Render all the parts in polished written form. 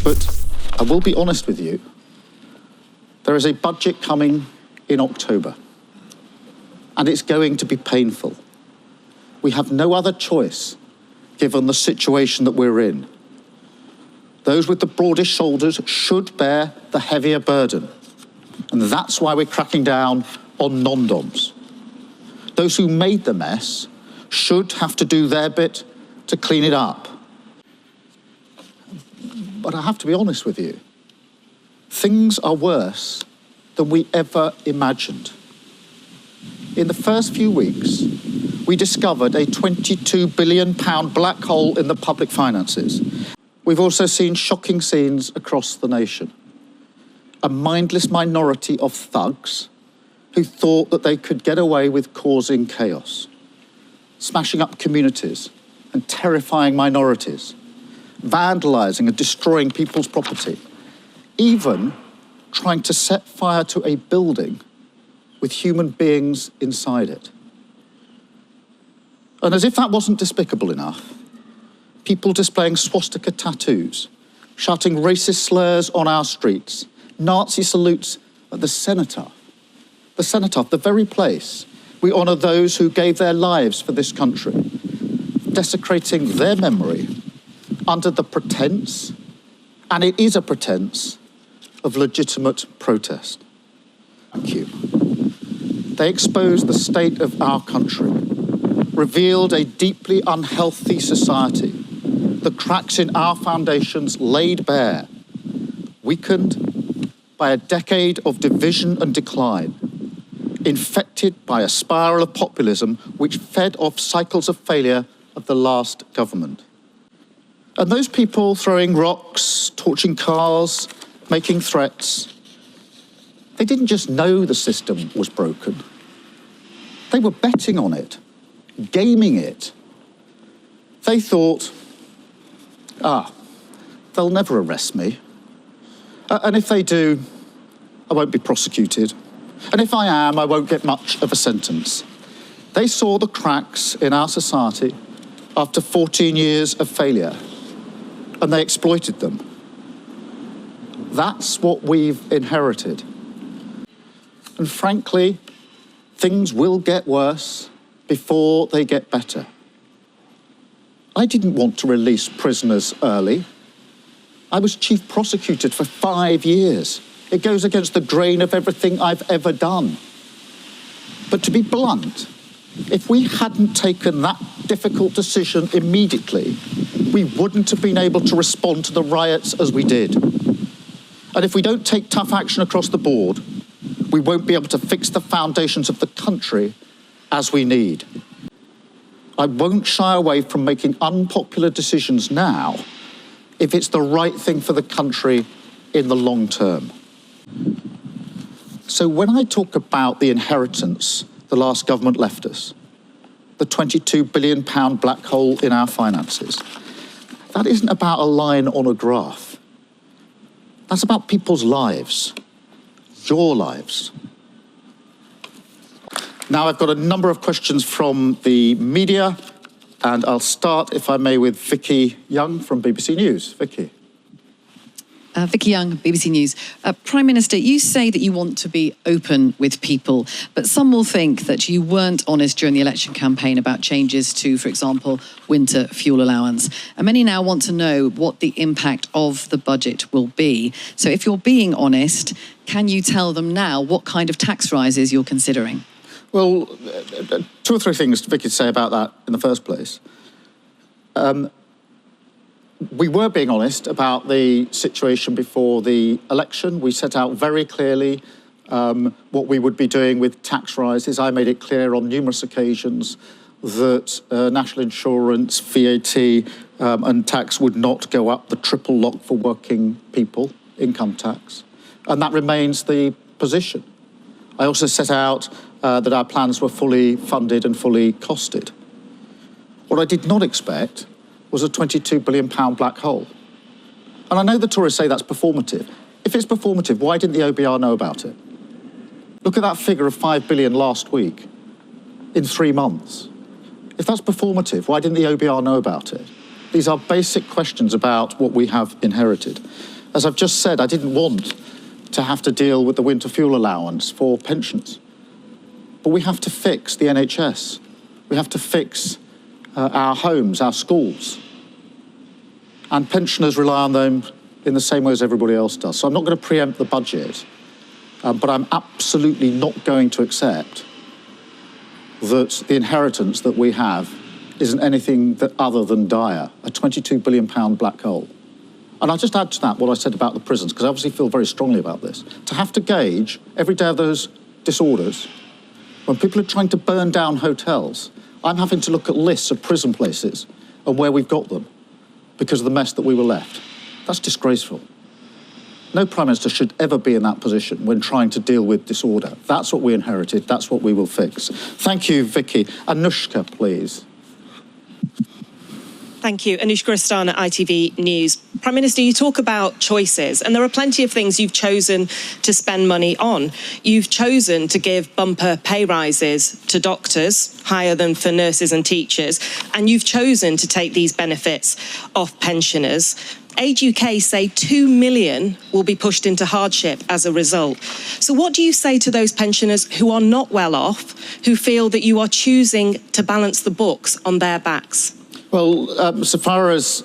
But I will be honest with you, there is a budget coming in October, and it's going to be painful. We have no other choice, given the situation that we're in. Those with the broadest shoulders should bear the heavier burden, and that's why we're cracking down on non-doms. Those who made the mess should have to do their bit to clean it up. But I have to be honest with you, things are worse than we ever imagined. In the first few weeks, we discovered a £22 billion black hole in the public finances. We've also seen shocking scenes across the nation. A mindless minority of thugs who thought that they could get away with causing chaos, smashing up communities and terrifying minorities, vandalising and destroying people's property, even trying to set fire to a building with human beings inside it. And as if that wasn't despicable enough, people displaying swastika tattoos, shouting racist slurs on our streets, Nazi salutes at the cenotaph, the very place we honour those who gave their lives for this country, desecrating their memory under the pretence, and it is a pretence, of legitimate protest. Thank you. They exposed the state of our country, revealed a deeply unhealthy society, the cracks in our foundations laid bare, weakened by a decade of division and decline, infected by a spiral of populism which fed off cycles of failure of the last government. And those people throwing rocks, torching cars, making threats, they didn't just know the system was broken. They were betting on it, gaming it. They thought, they'll never arrest me. And if they do, I won't be prosecuted. And if I am, I won't get much of a sentence. They saw the cracks in our society after 14 years of failure, and they exploited them. That's what we've inherited. And frankly, things will get worse before they get better. I didn't want to release prisoners early. I was chief prosecutor for 5 years. It goes against the grain of everything I've ever done. But to be blunt, if we hadn't taken that difficult decision immediately, we wouldn't have been able to respond to the riots as we did. And if we don't take tough action across the board, we won't be able to fix the foundations of the country as we need. I won't shy away from making unpopular decisions now if it's the right thing for the country in the long term. So when I talk about the inheritance the last government left us, the £22 billion black hole in our finances, that isn't about a line on a graph. That's about people's lives, your lives. Now I've got a number of questions from the media, and I'll start, if I may, with Vicky Young from BBC News. Vicky. Vicky Young, BBC News. Prime Minister, you say that you want to be open with people, but some will think that you weren't honest during the election campaign about changes to, for example, winter fuel allowance. And many now want to know what the impact of the budget will be. So if you're being honest, can you tell them now what kind of tax rises you're considering? Well, two or three things Vicky to say about that in the first place. We were being honest about the situation before the election. We set out very clearly what we would be doing with tax rises. I made it clear on numerous occasions that national insurance, VAT and tax would not go up, the triple lock for working people, income tax. And that remains the position. I also set out that our plans were fully funded and fully costed. What I did not expect was a £22 billion black hole. And I know the Tories say that's performative. If it's performative, why didn't the OBR know about it? Look at that figure of £5 billion last week, in 3 months. If that's performative, why didn't the OBR know about it? These are basic questions about what we have inherited. As I've just said, I didn't want to have to deal with the winter fuel allowance for pensioners. But we have to fix the NHS. We have to fix our homes, our schools. And pensioners rely on them in the same way as everybody else does. So I'm not going to preempt the budget, but I'm absolutely not going to accept that the inheritance that we have isn't anything other than dire, a £22 billion black hole. And I'll just add to that what I said about the prisons, because I obviously feel very strongly about this. To have to gauge every day of those disorders, when people are trying to burn down hotels, I'm having to look at lists of prison places and where we've got them because of the mess that we were left. That's disgraceful. No Prime Minister should ever be in that position when trying to deal with disorder. That's what we inherited. That's what we will fix. Thank you, Vicky. Anushka, please. Thank you. Anushka Rastana, ITV News. Prime Minister, you talk about choices, and there are plenty of things you've chosen to spend money on. You've chosen to give bumper pay rises to doctors, higher than for nurses and teachers, and you've chosen to take these benefits off pensioners. Age UK say 2 million will be pushed into hardship as a result. So what do you say to those pensioners who are not well off, who feel that you are choosing to balance the books on their backs? Well, so far as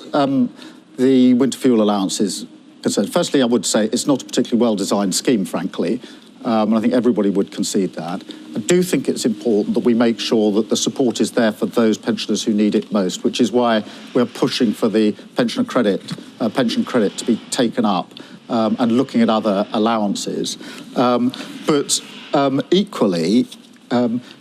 the winter fuel allowance is concerned, firstly, I would say it's not a particularly well-designed scheme, frankly, and I think everybody would concede that. I do think it's important that we make sure that the support is there for those pensioners who need it most, which is why we're pushing for the pension credit to be taken up and looking at other allowances. But equally,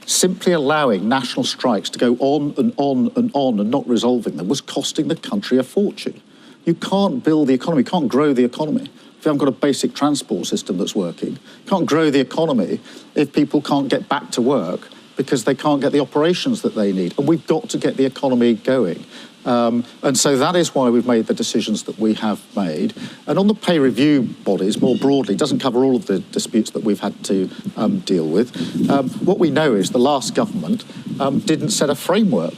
simply allowing national strikes to go on and on and on and not resolving them was costing the country a fortune. You can't build the economy, can't grow the economy if you haven't got a basic transport system that's working. You can't grow the economy if people can't get back to work because they can't get the operations that they need. And we've got to get the economy going. And so that is why we've made the decisions that we have made. And on the pay review bodies, more broadly, doesn't cover all of the disputes that we've had to deal with. What we know is the last government didn't set a framework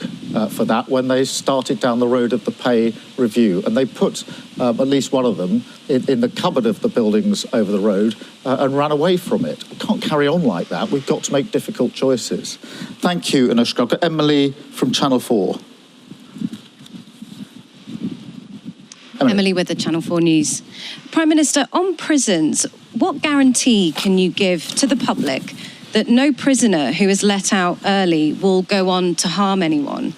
for that when they started down the road of the pay review. And they put at least one of them in the cupboard of the buildings over the road and ran away from it. We can't carry on like that. We've got to make difficult choices. Thank you, Anushka. I've got Emily from Channel 4. Emily with the Channel 4 News. Prime Minister, on prisons, what guarantee can you give to the public that no prisoner who is let out early will go on to harm anyone?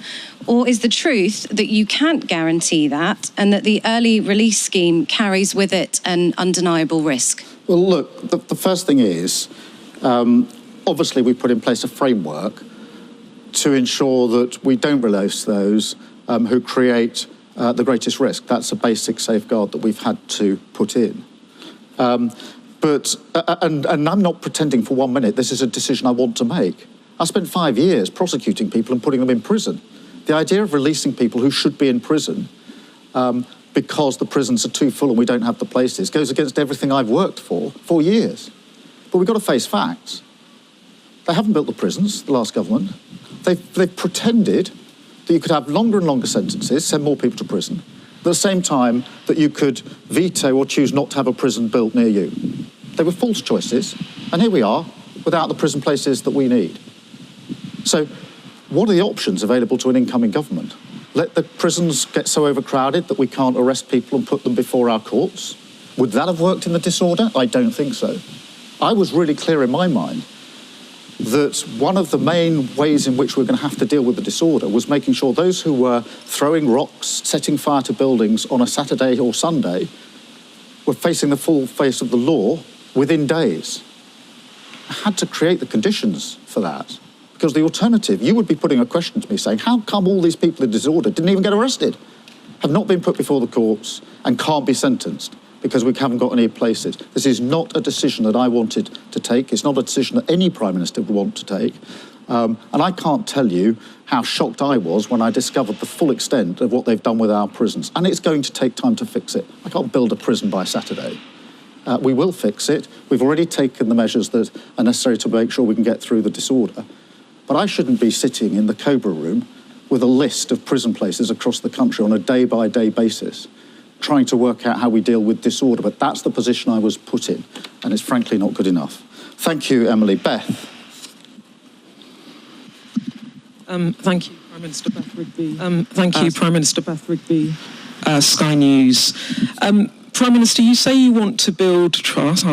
Or is the truth that you can't guarantee that and that the early release scheme carries with it an undeniable risk? Well, look, the first thing is, obviously we put in place a framework to ensure that we don't release those who create the greatest risk. That's a basic safeguard that we've had to put in. But I'm not pretending for 1 minute this is a decision I want to make. I spent 5 years prosecuting people and putting them in prison. The idea of releasing people who should be in prison because the prisons are too full and we don't have the places goes against everything I've worked for years. But we've got to face facts. They haven't built the prisons, the last government. They've pretended that you could have longer and longer sentences, send more people to prison, at the same time that you could veto or choose not to have a prison built near you. They were false choices, and here we are, without the prison places that we need. So, what are the options available to an incoming government? Let the prisons get so overcrowded that we can't arrest people and put them before our courts? Would that have worked in the disorder? I don't think so. I was really clear in my mind that one of the main ways in which we're going to have to deal with the disorder was making sure those who were throwing rocks, setting fire to buildings on a Saturday or Sunday were facing the full face of the law within days. I had to create the conditions for that, because the alternative, you would be putting a question to me saying, how come all these people in disorder didn't even get arrested, have not been put before the courts and can't be sentenced? Because we haven't got any places. This is not a decision that I wanted to take. It's not a decision that any Prime Minister would want to take. And I can't tell you how shocked I was when I discovered the full extent of what they've done with our prisons. And it's going to take time to fix it. I can't build a prison by Saturday. We will fix it. We've already taken the measures that are necessary to make sure we can get through the disorder. But I shouldn't be sitting in the Cobra room with a list of prison places across the country on a day-by-day basis. trying to work out how we deal with disorder. But that's the position I was put in, and it's frankly not good enough. Thank you, Emily. Beth. Thank you, Prime Minister Beth Rigby. Thank you, Prime Minister Beth Rigby. Sky News. Prime Minister, you say you want to build trust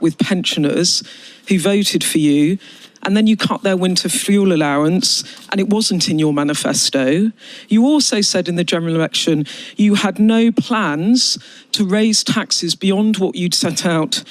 with pensioners who voted for you, and then you cut their winter fuel allowance, and it wasn't in your manifesto. You also said in the general election you had no plans to raise taxes beyond what you'd set out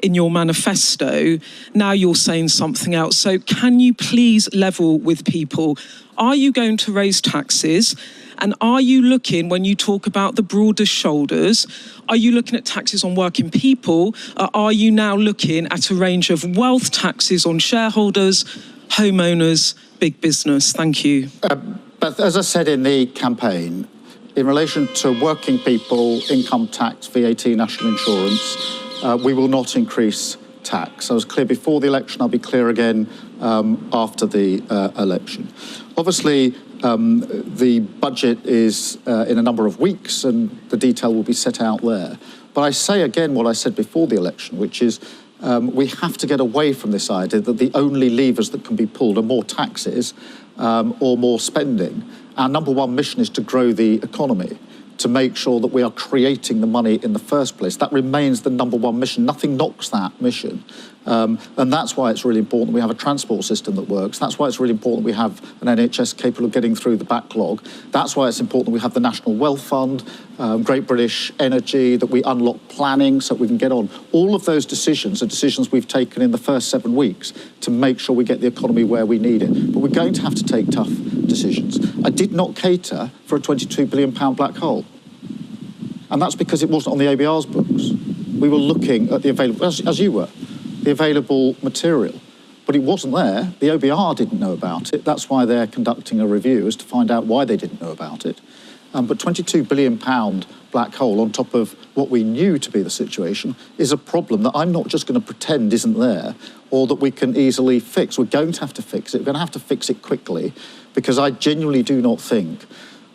in your manifesto. Now you're saying something else. So can you please level with people? Are you going to raise taxes? And are you looking, when you talk about the broadest shoulders, are you looking at taxes on working people? Or are you now looking at a range of wealth taxes on shareholders, homeowners, big business? Thank you. But as I said in the campaign, in relation to working people, income tax, VAT, national insurance, we will not increase tax. I was clear before the election, I'll be clear again after the election. Obviously, the budget is in a number of weeks and the detail will be set out there. But I say again what I said before the election, which is we have to get away from this idea that the only levers that can be pulled are more taxes or more spending. Our number one mission is to grow the economy, to make sure that we are creating the money in the first place. That remains the number one mission. Nothing knocks that mission. And that's why it's really important we have a transport system that works. That's why it's really important we have an NHS capable of getting through the backlog. That's why it's important we have the National Wealth Fund, Great British Energy, that we unlock planning so that we can get on. All of those decisions are decisions we've taken in the first 7 weeks to make sure we get the economy where we need it. But we're going to have to take tough decisions. I did not cater for a £22 billion black hole. And that's because it wasn't on the ABR's books. We were looking at the available, as you were, the available material. But it wasn't there. The OBR didn't know about it. That's why they're conducting a review, is to find out why they didn't know about it. But £22 billion black hole on top of what we knew to be the situation is a problem that I'm not just going to pretend isn't there or that we can easily fix. We're going to have to fix it. We're going to have to fix it quickly, because I genuinely do not think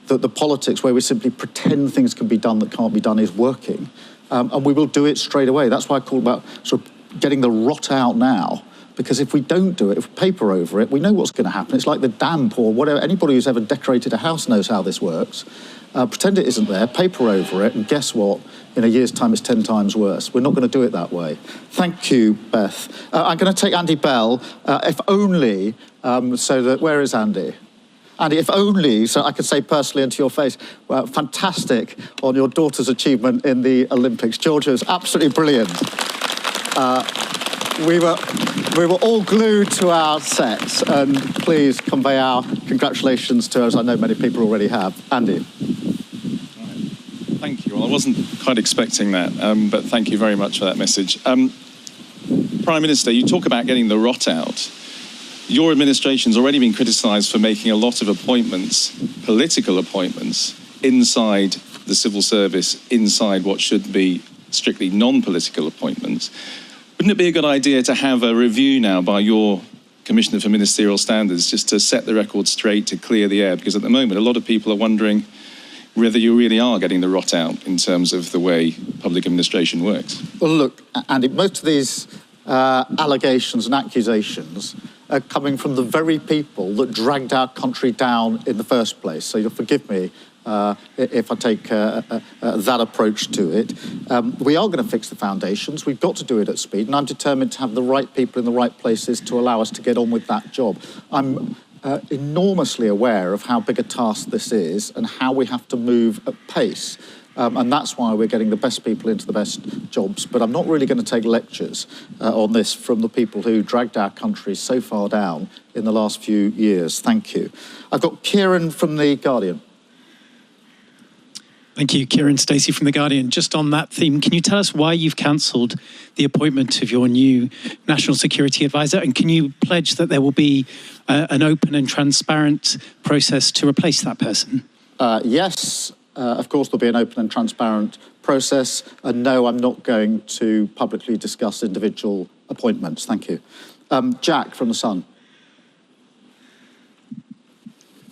that the politics where we simply pretend things can be done that can't be done is working. And we will do it straight away. That's why I call about sort of getting the rot out now. Because if we don't do it, if we paper over it, we know what's going to happen. It's like the damp or whatever. Anybody who's ever decorated a house knows how this works. Pretend it isn't there, paper over it, and guess what? In a year's time, it's 10 times worse. We're not going to do it that way. Thank you, Beth. I'm going to take Andy Bell, if only so that... Where is Andy? Andy, if only, so I could say personally into your face, well, fantastic on your daughter's achievement in the Olympics. Georgia is absolutely brilliant. We were all glued to our sets, and please convey our congratulations to her, as I know many people already have. Andy. Thank you. Well, I wasn't quite expecting that, but thank you very much for that message. Prime Minister, you talk about getting the rot out. Your administration's already been criticised for making a lot of appointments, political appointments, inside the civil service, inside what should be strictly non-political appointments. Wouldn't it be a good idea to have a review now by your Commissioner for Ministerial Standards, just to set the record straight, to clear the air? Because at the moment, a lot of people are wondering whether you really are getting the rot out in terms of the way public administration works. Well, look, Andy, most of these allegations and accusations are coming from the very people that dragged our country down in the first place. So you'll forgive me if I take that approach to it. We are going to fix the foundations. We've got to do it at speed, and I'm determined to have the right people in the right places to allow us to get on with that job. I'm enormously aware of how big a task this is and how we have to move at pace. And that's why we're getting the best people into the best jobs. But I'm not really going to take lectures on this from the people who dragged our country so far down in the last few years. Thank you. I've got Kieran from The Guardian. Thank you, Kieran Stacey from The Guardian. Just on that theme, can you tell us why you've cancelled the appointment of your new National Security Advisor? And can you pledge that there will be an open and transparent process to replace that person? Yes. Of course, there'll be an open and transparent process. And no, I'm not going to publicly discuss individual appointments. Thank you. Jack from The Sun.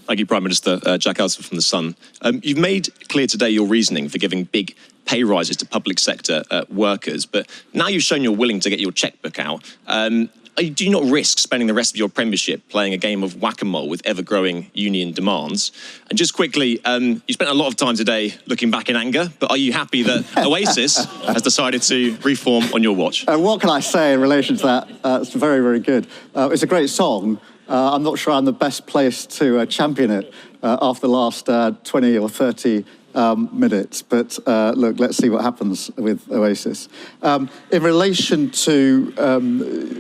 Thank you, Prime Minister. Jack Alston from The Sun. You've made clear today your reasoning for giving big pay rises to public sector workers, but now you've shown you're willing to get your checkbook out. Do you not risk spending the rest of your premiership playing a game of whack-a-mole with ever-growing union demands? And just quickly, you spent a lot of time today looking back in anger, but are you happy that Oasis has decided to reform on your watch? What can I say in relation to that? It's very, very good. It's a great song. I'm not sure I'm the best place to champion it after the last 20 or 30 minutes, but look, let's see what happens with Oasis. In relation to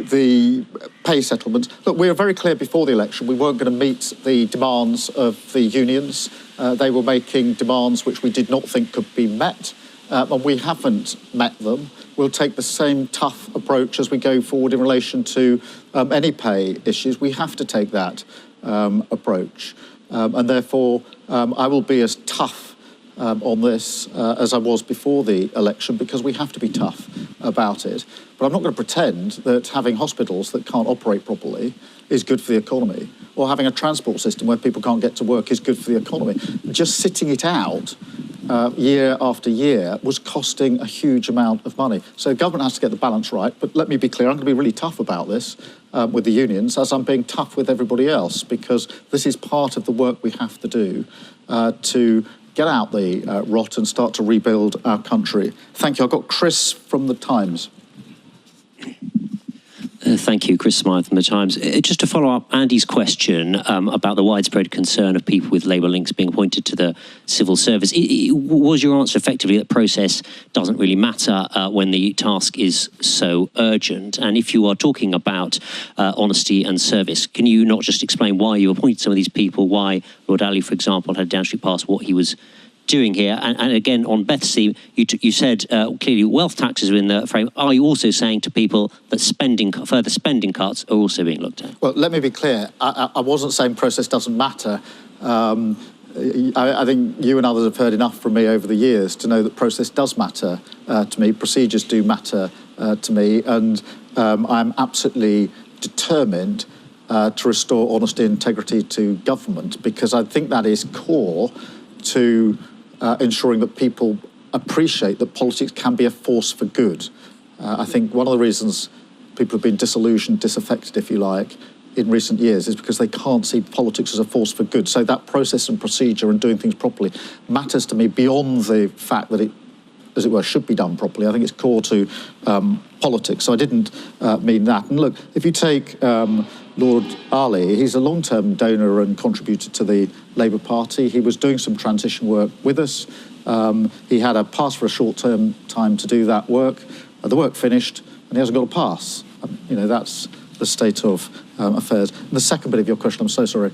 the pay settlement, look, we were very clear before the election we weren't going to meet the demands of the unions. They were making demands which we did not think could be met, and we haven't met them. We'll take the same tough approach as we go forward in relation to any pay issues. We have to take that approach, and therefore I will be as tough on this as I was before the election, because we have to be tough about it. But I'm not going to pretend that having hospitals that can't operate properly is good for the economy, or having a transport system where people can't get to work is good for the economy. Just sitting it out year after year was costing a huge amount of money. So government has to get the balance right, but let me be clear, I'm going to be really tough about this with the unions, as I'm being tough with everybody else, because this is part of the work we have to do to get out the rot and start to rebuild our country. Thank you. I've got Chris from The Times. Thank you, Chris Smythe from The Times. Just to follow up Andy's question about the widespread concern of people with Labour links being appointed to the civil service, was your answer effectively that process doesn't really matter when the task is so urgent? And if you are talking about honesty and service, can you not just explain why you appointed some of these people, why Lord Ali, for example, had a downstreet pass, what he was doing here? And again, on Beth's theme, you said clearly wealth taxes are in the frame. Are you also saying to people that further spending cuts are also being looked at? Well, let me be clear. I wasn't saying process doesn't matter. I think you and others have heard enough from me over the years to know that process does matter to me. Procedures do matter to me. And I'm absolutely determined to restore honesty and integrity to government, because I think that is core to ensuring that people appreciate that politics can be a force for good. I think one of the reasons people have been disillusioned, disaffected, if you like, in recent years is because they can't see politics as a force for good. So that process and procedure and doing things properly matters to me beyond the fact that it, as it were, should be done properly. I think it's core to politics. So I didn't mean that. And look, if you take Lord Ali, he's a long-term donor and contributor to the Labour Party. He was doing some transition work with us. He had a pass for a short-term time to do that work. The work finished, and he hasn't got a pass. You know, that's the state of affairs. And the second bit of your question, I'm so sorry.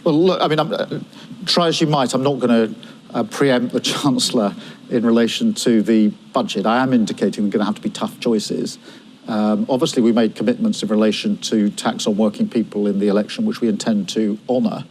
Well, look, I mean, try as you might, I'm not going to preempt the Chancellor in relation to the budget. I am indicating we're going to have to be tough choices. Obviously, we made commitments in relation to tax on working people in the election, which we intend to honour.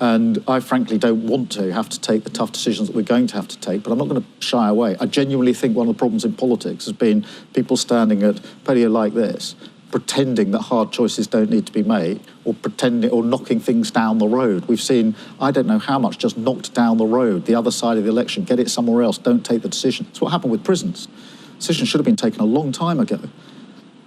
And I frankly don't want to have to take the tough decisions that we're going to have to take, but I'm not going to shy away. I genuinely think one of the problems in politics has been people standing at podium like this, pretending that hard choices don't need to be made, or pretending or knocking things down the road. We've seen, I don't know how much, just knocked down the road, the other side of the election, get it somewhere else, don't take the decision. It's what happened with prisons. Decisions should have been taken a long time ago.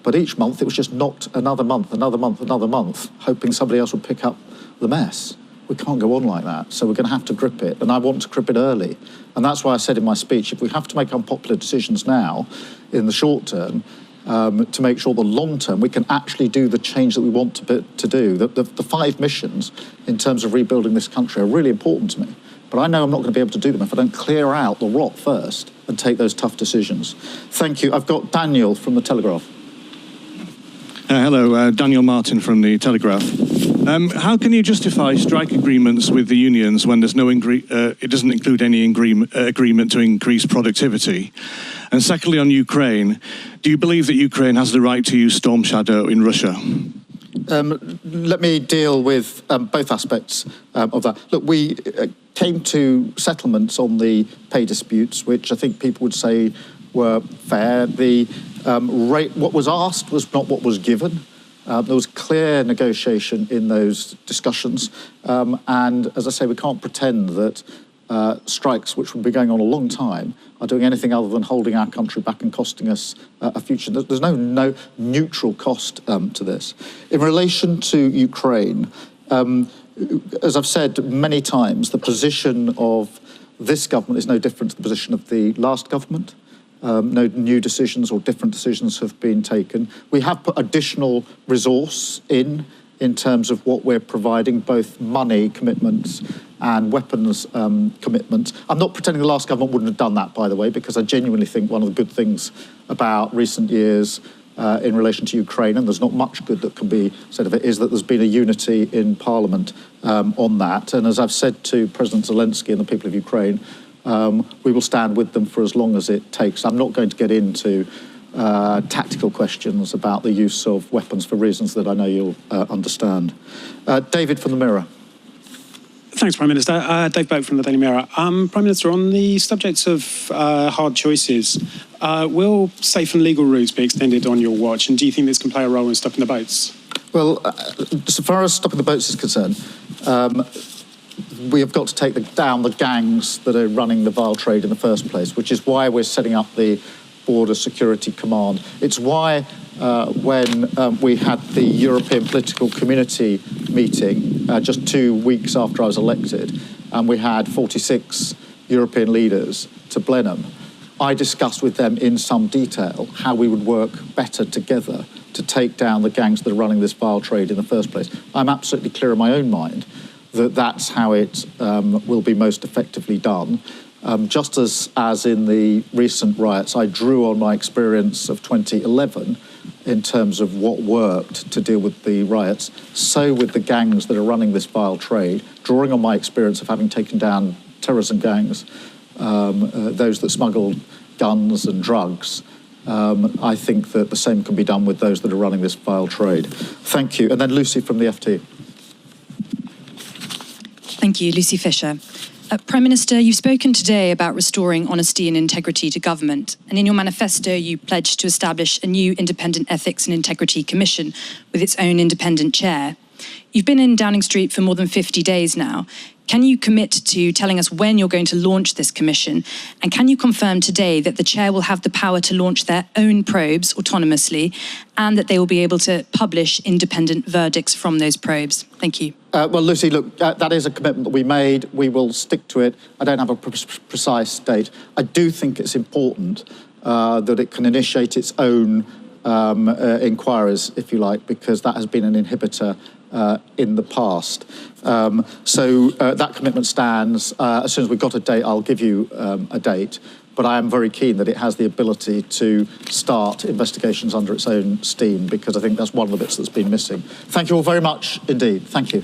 But each month it was just knocked another month, another month, another month, hoping somebody else would pick up the mess. We can't go on like that, so we're going to have to grip it, and I want to grip it early. And that's why I said in my speech, if we have to make unpopular decisions now, in the short term, to make sure the long term we can actually do the change that we want to do. The 5 missions in terms of rebuilding this country are really important to me. But I know I'm not going to be able to do them if I don't clear out the rot first and take those tough decisions. Thank you. I've got Daniel from The Telegraph. Hello, Daniel Martin from The Telegraph. How can you justify strike agreements with the unions when there's no it doesn't include any agreement to increase productivity? And secondly, on Ukraine, do you believe that Ukraine has the right to use Storm Shadow in Russia? Let me deal with both aspects of that. Look, we came to settlements on the pay disputes, which I think people would say were fair. The rate, what was asked was not what was given. There was clear negotiation in those discussions. And as I say, we can't pretend that strikes, which will be going on a long time, are doing anything other than holding our country back and costing us a future. There's no neutral cost to this. In relation to Ukraine, as I've said many times, the position of this government is no different to the position of the last government. No new decisions or different decisions have been taken. We have put additional resource in terms of what we're providing, both money commitments and weapons commitments. I'm not pretending the last government wouldn't have done that, by the way, because I genuinely think one of the good things about recent years in relation to Ukraine, and there's not much good that can be said of it, is that there's been a unity in Parliament on that. And as I've said to President Zelensky and the people of Ukraine, we will stand with them for as long as it takes. I'm not going to get into tactical questions about the use of weapons for reasons that I know you'll understand. David from the Mirror. Thanks, Prime Minister. Dave Boat from the Daily Mirror. Prime Minister, on the subject of hard choices, will safe and legal routes be extended on your watch, and do you think this can play a role in stopping the boats? Well, so far as stopping the boats is concerned, we have got to take down the gangs that are running the vile trade in the first place, which is why we're setting up the Border Security Command. It's why when we had the European Political Community meeting just 2 weeks after I was elected, and we had 46 European leaders to Blenheim, I discussed with them in some detail how we would work better together to take down the gangs that are running this vile trade in the first place. I'm absolutely clear in my own mind that that's how it will be most effectively done. Just as in the recent riots, I drew on my experience of 2011 in terms of what worked to deal with the riots. So with the gangs that are running this vile trade, drawing on my experience of having taken down terrorism gangs, those that smuggle guns and drugs, I think that the same can be done with those that are running this vile trade. Thank you. And then Lucy from the FT. Thank you, Lucy Fisher. Prime Minister, you've spoken today about restoring honesty and integrity to government, and in your manifesto you pledged to establish a new independent ethics and integrity commission with its own independent chair. You've been in Downing Street for more than 50 days now. Can you commit to telling us when you're going to launch this commission? And can you confirm today that the chair will have the power to launch their own probes autonomously, and that they will be able to publish independent verdicts from those probes? Thank you. Well, Lucy, look, that is a commitment that we made. We will stick to it. I don't have a precise date. I do think it's important that it can initiate its own inquiries, if you like, because that has been an inhibitor in the past. So that commitment stands. As soon as we've got a date, I'll give you a date. But I am very keen that it has the ability to start investigations under its own steam, because I think that's one of the bits that's been missing. Thank you all very much indeed. Thank you.